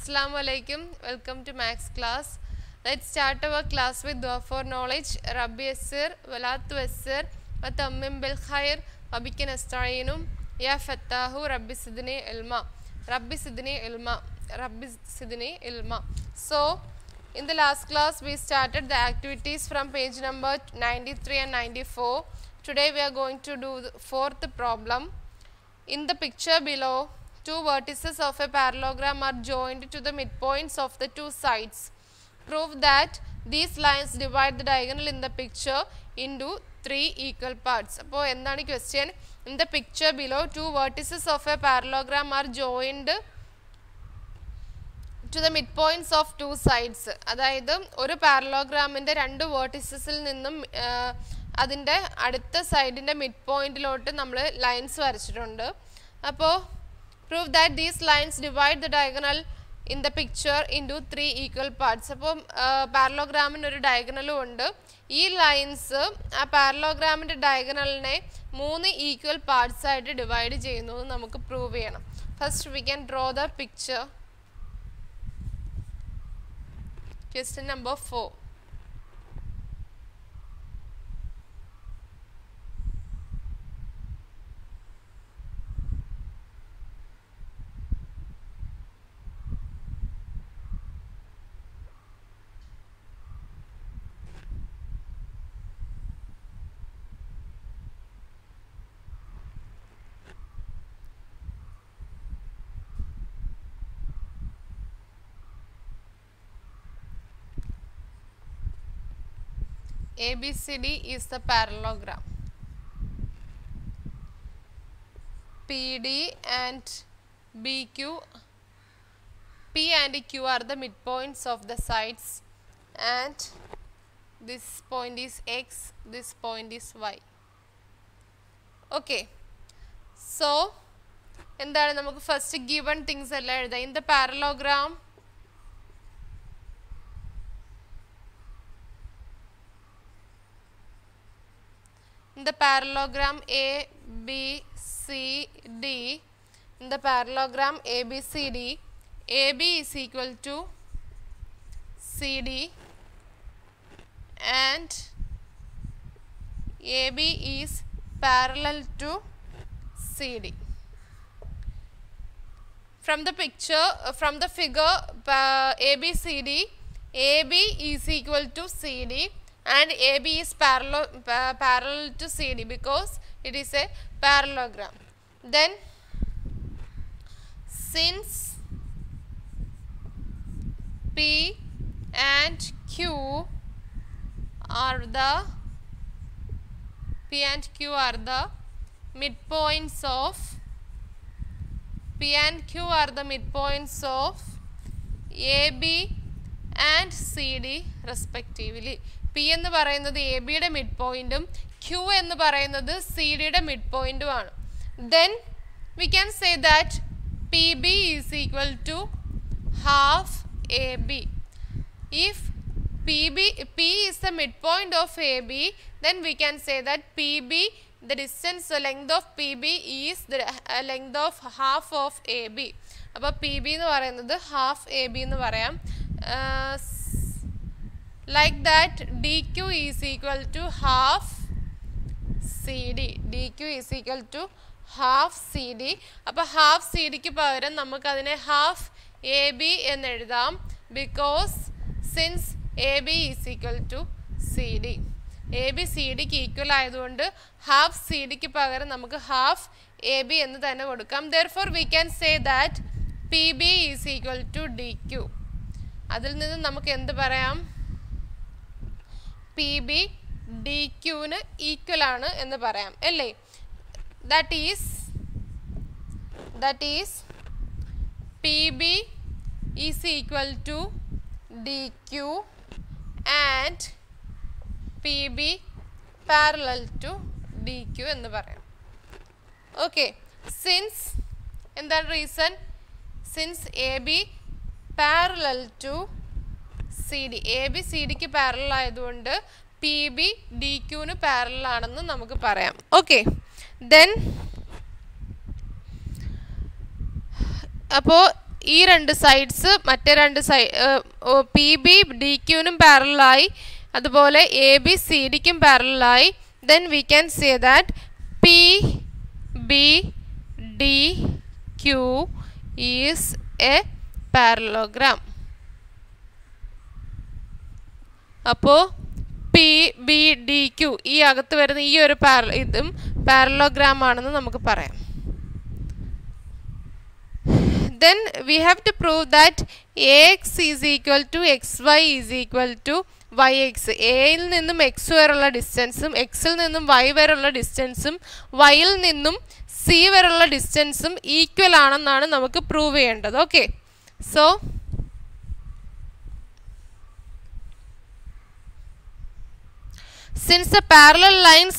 Assalamu alaikum. Welcome to Max class. Let's start our class with dua for knowledge. Rabbi yassir, wala tuyassir, wa tammim bil khair, wa bika nasta'inum, ya fattahu, Rabbi sidni ilma. Rabbi sidni ilma. Rabbi sidni ilma. So, in the last class, we started the activities from page number 93 and 94. Today, we are going to do the fourth problem. In the picture below, two vertices of a parallelogram are joined to the midpoints of the two sides. Prove that these lines divide the diagonal in the picture into three equal parts. അപ്പോൾ എന്താണ് question? In the picture below, two vertices of a parallelogram are joined to the midpoints of two sides. അതായത് ഒരു പാരലോഗ്രാമിൻ്റെ രണ്ട് വേർട്ടിസസിൽ നിന്നും അതിൻ്റെ അടുത്ത സൈഡിൻ്റെ mid പോയിന്റിലോട്ട് നമ്മൾ lines വരച്ചിട്ടുണ്ട്. അപ്പോൾ prove that these lines divide the diagonal in the picture into three equal parts. അപ്പോൾ പാരലോഗ്രാമിന് ഒരു ഡയഗണലും ഉണ്ട്. ഈ ലൈൻസ് ആ പാരലോഗ്രാമിൻ്റെ ഡയഗണലിനെ മൂന്ന് ഈക്വൽ പാർട്സ് ആയിട്ട് ഡിവൈഡ് ചെയ്യുന്നു എന്ന് നമുക്ക് പ്രൂവ് ചെയ്യണം. First we can draw the picture. Question number 4. ABCD is the parallelogram. PD and BQ, P and Q are the midpoints of the sides, and this point is X, this point is Y. Okay, so എന്താണ് നമുക്ക് first given things എല്ലാം എഴുതാം. In the parallelogram, in the parallelogram ABCD, in the parallelogram ABCD, AB is equal to CD and AB is parallel to CD. From the picture, from the figure ABCD, AB is equal to CD and AB is parallel to CD because it is a parallelogram. Then since P and Q are the midpoints of AB and CD respectively. P എന്ന് പറയുന്നത് A ബിയുടെ mid പോയിന്റും Q എന്ന് പറയുന്നത് C ഡിയുടെ mid പോയിന്റുമാണ്. Then we can say that P B is equal to half A B. If P is the midpoint of AB, then we can say that PB, the distance, the length of PB is the length of half of AB. അപ്പോൾ PB എന്ന് പറയുന്നത് half A B എന്ന് പറയാം. Like that, DQ is equal to half CD. DQ is equal to half CD. അപ്പോൾ half C ഡിക്ക് പകരം നമുക്കതിനെ half A B എന്ന് എഴുതാം. Because since A B is equal to C D. A B C ഡിക്ക് equal ആയതുകൊണ്ട് half C ഡിക്ക് പകരം നമുക്ക് ഹാഫ് എ ബി എന്ന് തന്നെ കൊടുക്കാം. Therefore we can say that P B is equal to D Q. അതിൽ നിന്ന് നമുക്ക് എന്ത് പറയാം? പി ബി ഡി ക്യൂവിന് ഈക്വൽ ആണ് എന്ന് പറയാം അല്ലേ? That is P B is equal to D Q and P B parallel to D Q എന്ന് പറയാം. ഓക്കെ, സിൻസ് എന്താണ് reason? Since A B parallel to C D, A B C ഡിക്ക് parallel ആയതുകൊണ്ട് P B D ക്യൂവിന് parallel ആണെന്ന് നമുക്ക് പറയാം. Okay, then അപ്പോൾ ഈ രണ്ട് സൈഡ്സ് മറ്റേ രണ്ട് പി ബി ഡി ക്യൂനും പാരലായി, അതുപോലെ എ ബി സി ഡിക്കും പാരലായി. Then we can say that P B D Q is a parallelogram. അപ്പോൾ പി ബി ഡി ക്യൂ ഈ അകത്ത് വരുന്ന ഈ ഒരു ഇതും പാരലോഗ്രാം ആണെന്ന് നമുക്ക് പറയാം. Then we have to prove that ax is equal to xy is equal to yx. എയിൽ നിന്നും എക്സ് വരെയുള്ള ഡിസ്റ്റൻസും എക്സിൽ നിന്നും വൈ വരെയുള്ള ഡിസ്റ്റൻസും വൈയിൽ നിന്നും സി വരെയുള്ള ഡിസ്റ്റൻസും ഈക്വൽ ആണെന്നാണ് നമുക്ക് പ്രൂവ് ചെയ്യേണ്ടത്. Okay, so since the parallel lines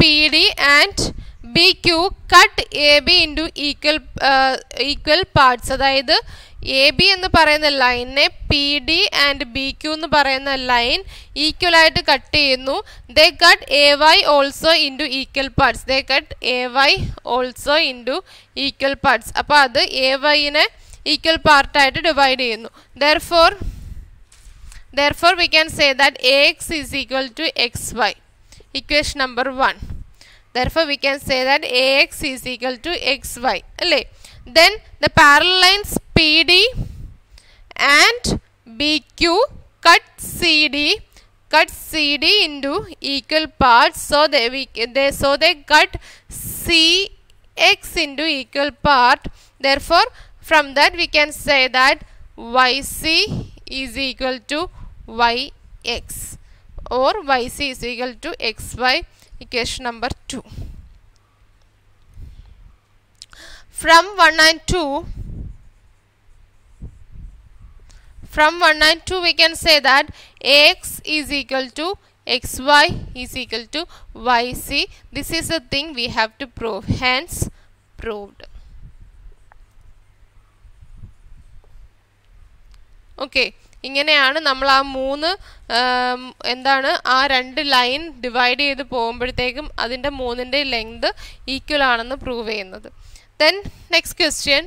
PD and BQ cut AB into equal parts. അതായത് എ ബി എന്ന് പറയുന്ന ലൈനിനെ P D and B Q എന്ന് പറയുന്ന ലൈൻ ഈക്വൽ ആയിട്ട് കട്ട് ചെയ്യുന്നു. They cut A Y also into equal parts. Equal parts. അപ്പോൾ അത് എ വൈനെ ഈക്വൽ പാർട്ടായിട്ട് ഡിവൈഡ് ചെയ്യുന്നു. Therefore we can say that ax is equal to xy. Equation number 1. Therefore we can say that ax is equal to xy. Then the parallel lines PD and BQ cut CD into equal parts. So they cut CX into equal part. Therefore from that we can say that YC is equal to YX or YC is equal to XY. Equation number 2. From 1 and 2 we can say that AX is equal to XY is equal to YC. This is the thing we have to prove. Hence proved. Okay. ഇങ്ങനെയാണ് നമ്മൾ ആ ആ രണ്ട് line divide ചെയ്ത് പോകുമ്പോഴത്തേക്കും അതിൻ്റെ മൂന്നിൻ്റെ length equal ആണെന്ന് പ്രൂവ് ചെയ്യുന്നത്. Then next question.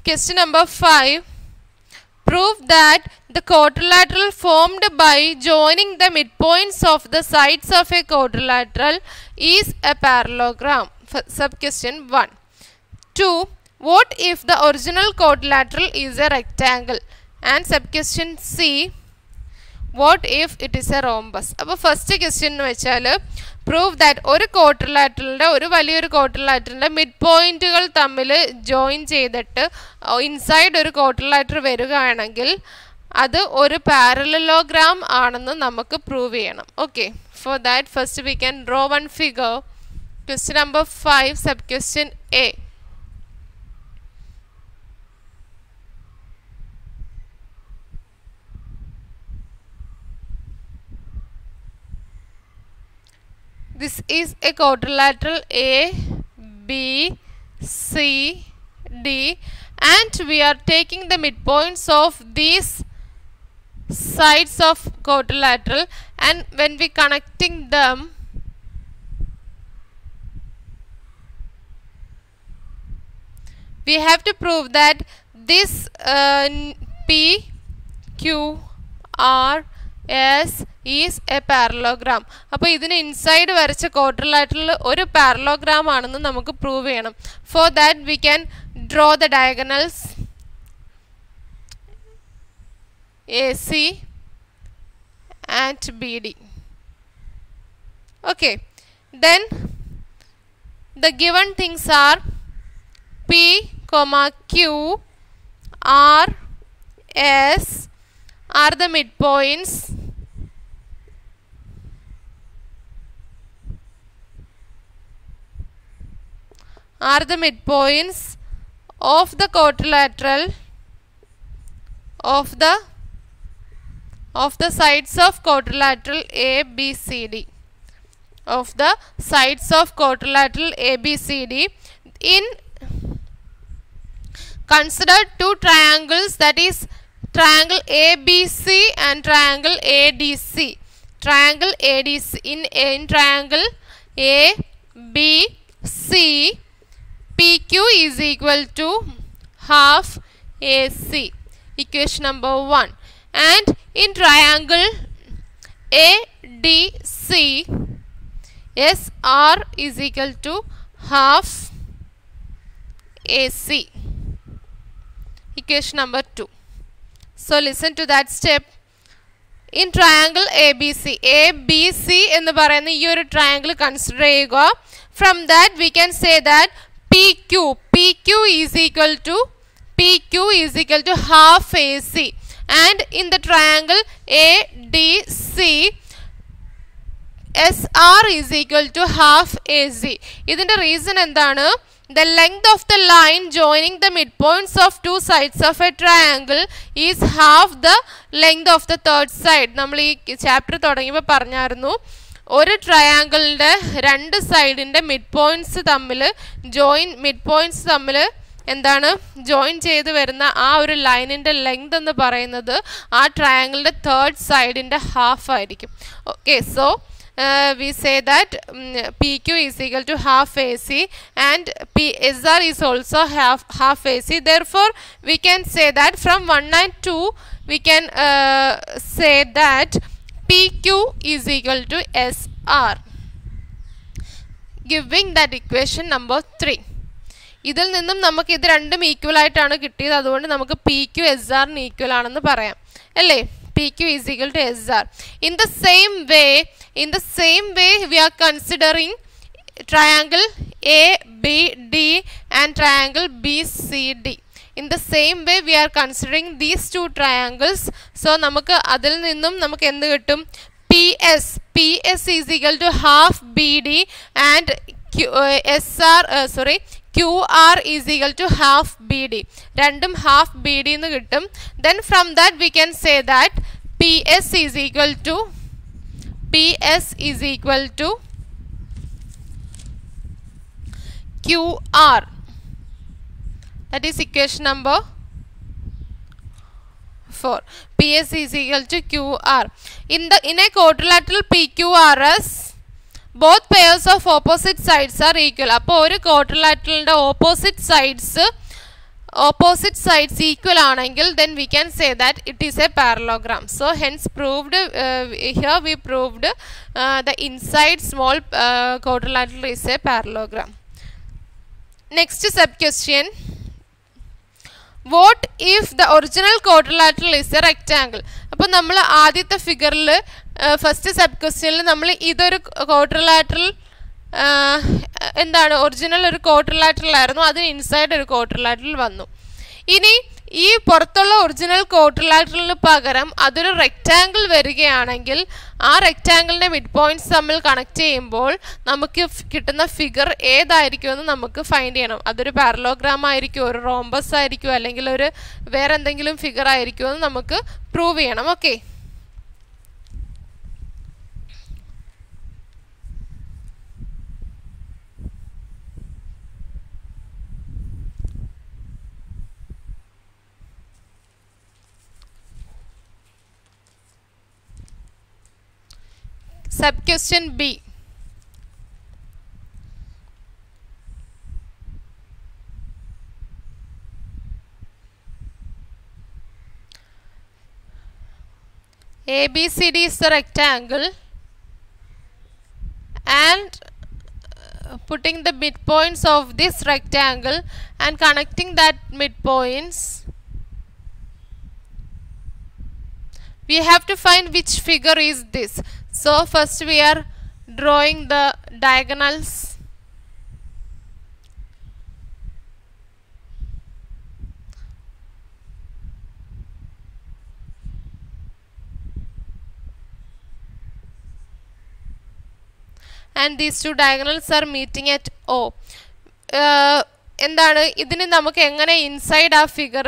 Question number 5. Prove that the quadrilateral formed by joining the midpoints of the sides of a quadrilateral is a parallelogram. Sub question 1. 2. What if the original quadrilateral is a rectangle? And sub question C. What if it is a rhombus? അപ്പോൾ first question എന്ന് വെച്ചാൽ prove that ഒരു വലിയൊരു ക്വാഡ്രിലാറ്ററിൻ്റെ mid പോയിന്റുകൾ തമ്മിൽ join ചെയ്തിട്ട് inside ഒരു ക്വാഡ്രിലാറ്റർ വരികയാണെങ്കിൽ അത് ഒരു പാരലലോഗ്രാം ആണെന്ന് നമുക്ക് പ്രൂവ് ചെയ്യണം. Okay, for that first we can draw one figure. Question number 5 sub question A. This is a quadrilateral A, B, C, D, and we are taking the midpoints of these sides of quadrilateral, and when we connecting them, we have to prove that this P, Q, R, S is a parallelogram. അപ്പോൾ ഇതിന് inside വരച്ച quadrilateral ഒരു parallelogram ആണെന്ന് നമുക്ക് prove ചെയ്യണം. For that we can draw the diagonals AC and BD. Okay, then the given things are P, Q, R, S are the midpoints of the quadrilateral of the sides of quadrilateral ABCD. Of the sides of quadrilateral ABCD. In consider two triangles, that is triangle ABC and triangle ADC. Triangle ADC. In triangle ABC, PQ is equal to half AC. Equation number 1. And in triangle ADC, SR is equal to half AC. Equation number 2. So listen to that step. In triangle ABC എന്ന് പറയുന്ന ഈ ഒരു triangle consider ചെയ്യുക. From that we can say that PQ is equal to half AC. And in the triangle ADC, SR is equal to half AC. ഇതിന്റെ reason എന്താണ്? The length of the line joining the midpoints of two sides of a triangle is half the length of the third side. നമ്മൾ ഈ chapter തുടങ്ങിയപ്പോൾ പറഞ്ഞായിരുന്നു, ഒരു ട്രയാങ്കിളിൻ്റെ രണ്ട് സൈഡിൻ്റെ mid points തമ്മിൽ എന്താണ് ജോയിൻ ചെയ്ത് വരുന്ന ആ ഒരു ലൈനിൻ്റെ ലെങ്ത് എന്ന് പറയുന്നത് ആ ട്രയാങ്കിളിൻ്റെ തേർഡ് സൈഡിൻ്റെ ഹാഫ് ആയിരിക്കും. Okay, so we say that PQ is equal to half AC and SR is also half AC. Therefore, we can say that from 1 and 2, we can say that PQ is equal to SR, giving that equation number 3. ഇതിൽ നിന്നും നമുക്ക് ഇത് രണ്ടും equal ആയിട്ടാണ് കിട്ടിയത്. അതുകൊണ്ട് നമുക്ക് PQ SRന് equal ആണെന്ന് പറയാം, അല്ലേ? PQ is equal to SR. In the same way, we are considering triangle ABD and triangle BCD. In the same way, we are considering these two triangles. So, നമുക്ക് അതിൽ നിന്നും നമുക്ക് എന്ത് കിട്ടും? PS is equal to half BD and QR is equal to half BD. രണ്ടും half BD എന്ന് കിട്ടും. Then from that we can say that PS is equal to QR. That is equation number 4. PS is equal to QR. In a quadrilateral PQRS, both pairs of opposite sides are equal. അപ്പോൾ ഒരു quadrilateralന്റെ opposite sides equal ആണെങ്കിൽ then we can say that it is a parallelogram. So hence proved, here we proved the inside small quadrilateral is a parallelogram. Next sub question. What if the original quadrilateral is a rectangle? അപ്പോൾ നമ്മൾ ആദ്യത്തെ ഫിഗറിൽ first sub ക്വസ്റ്റ്യനിൽ നമ്മൾ ഇതൊരു quadrilateral എന്താണ് original ഒരു quadrilateral ആയിരുന്നു, അതിന് ഇൻസൈഡ് ഒരു ക്വാഡ്രിലാറ്ററൽ വന്നു. ഇനി ഈ പുറത്തുള്ള ഒറിജിനൽ ക്വാഡ്രിലാറ്ററലിന് പകരം അതൊരു റെക്റ്റാങ്കിൾ വരികയാണെങ്കിൽ ആ റെക്റ്റാങ്കിളിൻ്റെ മിഡ് പോയിന്റ്സ് തമ്മിൽ കണക്ട് ചെയ്യുമ്പോൾ നമുക്ക് കിട്ടുന്ന ഫിഗർ ഏതായിരിക്കുമെന്ന് നമുക്ക് ഫൈൻഡ് ചെയ്യണം. അതൊരു പാരലോഗ്രാം ആയിരിക്കും, ഒരു റോംബസ് ആയിരിക്കും, അല്ലെങ്കിൽ ഒരു വേറെ എന്തെങ്കിലും ഫിഗർ ആയിരിക്കുമെന്ന് നമുക്ക് പ്രൂവ് ചെയ്യണം. Okay, sub question B. ABCD is the rectangle and putting the midpoints of this rectangle and connecting that midpoints, we have to find which figure is this. So first we are drawing the diagonals. And these two diagonals are meeting at O. എന്താണ് ഇതിന് നമുക്ക് എങ്ങനെ inside ആ figure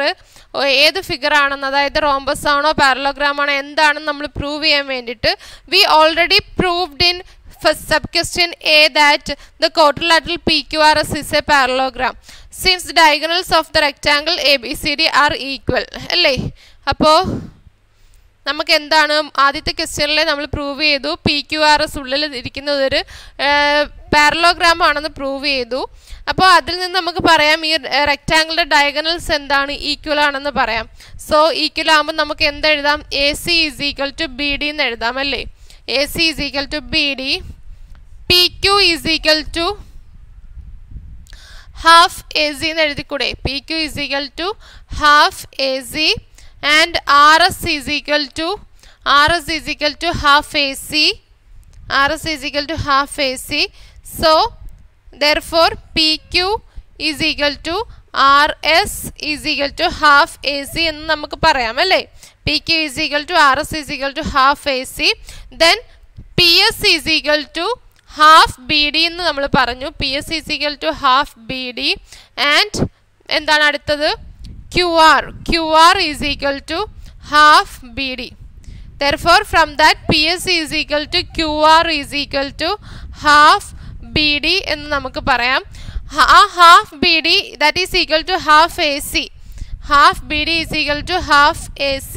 ഏത് figure ആണെന്ന്, അതായത് rhombus ആണോ parallelogram ആണോ എന്താണെന്ന് നമ്മൾ പ്രൂവ് ചെയ്യാൻ വേണ്ടിയിട്ട് we already proved in first sub question A that the quadrilateral PQRS is a parallelogram since the diagonals of the rectangle ABCD are equal അല്ലേ. അപ്പോൾ നമുക്ക് എന്താണ് ആദ്യത്തെ ക്വസ്റ്റ്യനിൽ നമ്മൾ പ്രൂവ് ചെയ്തു PQRS ഉള്ളിൽ ഇരിക്കുന്നത് ഒരു പാരലോഗ്രാം ആണെന്ന് പ്രൂവ് ചെയ്തു. അപ്പോൾ അതിൽ നിന്ന് നമുക്ക് പറയാം ഈ റെക്റ്റാങ്കിളിൻ്റെ ഡയഗണൽസ് എന്താണ്, ഈക്വൽ ആണെന്ന് പറയാം. സോ ഈക്വൽ ആകുമ്പോൾ നമുക്ക് എന്തെഴുതാം, AC is equal to BD എന്ന് എഴുതാം അല്ലേ. AC is equal to BD, PQ is equal to half AC എന്ന് എഴുതിക്കൂടെ. PQ is equal to half AC and RS is equal to half AC. RS is equal to half AC. So therefore PQ is equal to RS is equal to half AC എന്ന് നമുക്ക് പറയാം അല്ലേ. PQ is equal to RS is equal to half AC. Then PS is equal to half BD എന്ന് നമ്മൾ പറഞ്ഞു. PS is equal to half BD and എന്താണ് അടുത്തത്, QR is equal to half BD. Therefore from that PS is equal to QR is equal to half BD എന്ന് നമുക്ക് പറയാം. half BD that is equal to half AC. half BD is equal to half AC.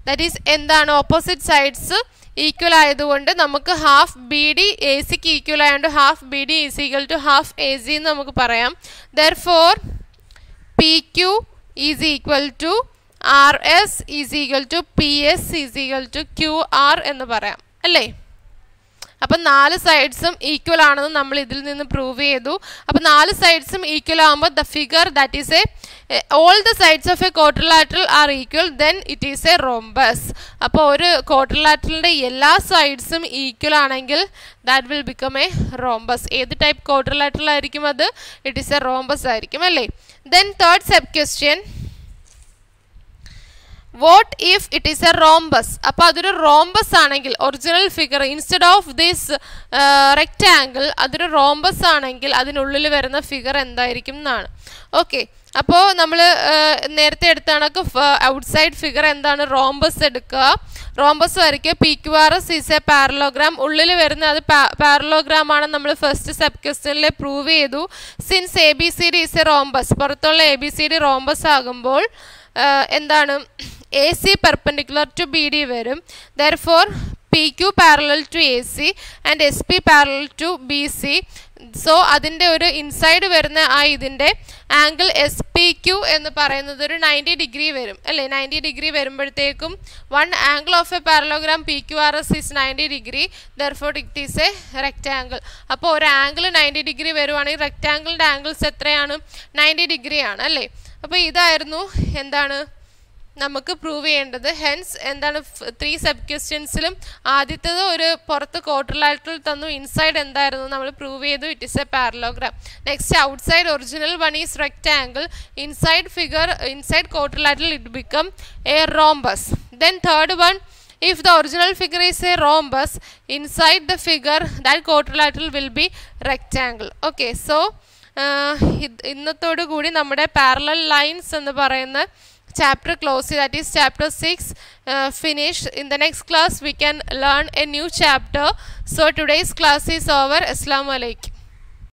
that is എന്താണ് opposite sides equal ആയതുകൊണ്ട് നമുക്ക് half B D A സിക്ക് equal ആയതുകൊണ്ട് half B D is equal to half A C എന്ന് നമുക്ക് പറയാം. Therefore P Q is equal to R S is equal to P S is equal to Q R എന്ന് പറയാം അല്ലേ. അപ്പം 4 സൈഡ്സും equal ആണെന്ന് നമ്മൾ ഇതിൽ നിന്ന് പ്രൂവ് ചെയ്തു. അപ്പം 4 സൈഡ്സും ഈക്വൽ ആകുമ്പോൾ the figure that is all the sides of a quadrilateral are equal, then it is a rhombus. അപ്പോൾ ഒരു ക്വാഡ്രിലാറ്ററലിൻ്റെ എല്ലാ സൈഡ്സും ഈക്വൽ ആണെങ്കിൽ that will become A rhombus. ഏത് ടൈപ്പ് ക്വാഡ്രിലാറ്ററൽ ആയിരിക്കും അത്, ഇറ്റ് ഈസ് എ റോംബസ് ആയിരിക്കും അല്ലേ. Then third sub question, what if it is a rhombus? അപ്പോൾ അതൊരു റോംബസ് ആണെങ്കിൽ original figure instead of this rectangle അതൊരു റോംബസ് ആണെങ്കിൽ അതിനുള്ളിൽ വരുന്ന ഫിഗർ എന്തായിരിക്കും എന്നാണ്. ഓക്കെ, അപ്പോൾ നമ്മൾ നേരത്തെ എടുത്ത കണക്ക് ഔട്ട്സൈഡ് ഫിഗർ എന്താണ്, റോംബസ് എടുക്കുക, റോംബസ് വരയ്ക്കുക. PQRS ഈസ് എ പാരലോഗ്രാം, ഉള്ളിൽ വരുന്ന അത് പാരലോഗ്രാം ആണ് നമ്മൾ ഫസ്റ്റ് സബ് ക്വസ്റ്റ്യനിൽ പ്രൂവ് ചെയ്തു. Since ABCD is a rhombus, പുറത്തുള്ള ABCD റോംബസ് ആകുമ്പോൾ എന്താണ് AC പെർപെൻഡിക്കുലർ ടു BD വരും. Therefore PQ parallel to AC and SP parallel to BC. So അതിൻ്റെ ഒരു ഇൻസൈഡ് വരുന്ന ആ ഇതിൻ്റെ ആംഗിൾ SPQ എന്ന് പറയുന്നത് ഒരു 90 ഡിഗ്രി വരും അല്ലേ. 90 ഡിഗ്രി വരുമ്പോഴത്തേക്കും one angle of A parallelogram PQRS is 90 degree. Therefore it is A rectangle. അപ്പോൾ ഒരു ആംഗിൾ 90 ഡിഗ്രി വരുവാണെങ്കിൽ റെക്റ്റാങ്കിളിൻ്റെ ആംഗിൾസ് എത്രയാണ്, 90 ഡിഗ്രിയാണ് അല്ലേ. അപ്പോൾ ഇതായിരുന്നു എന്താണ് നമുക്ക് പ്രൂവ് ചെയ്യേണ്ടത്. ഹെൻസ് എന്താണ് 3 സബ് ക്വസ്റ്റ്യൻസിലും ആദ്യത്തേത് ഒരു പുറത്ത് ക്വാഡ്രിലാറ്ററൽ തന്നു, ഇൻസൈഡ് എന്തായിരുന്നു നമ്മൾ പ്രൂവ് ചെയ്തു, it is a parallelogram. Next outside original one is rectangle, inside figure inside quadrilateral it become A rhombus. Then third one, if the original figure is a rhombus, inside the figure that quadrilateral will be rectangle. Okay, so ഇന്നത്തോടു കൂടി നമ്മുടെ parallel lines എന്ന് പറയുന്ന chapter close, that is chapter 6 finished. In the next class we can learn a new chapter. So today's class is over. Assalamu alaikum.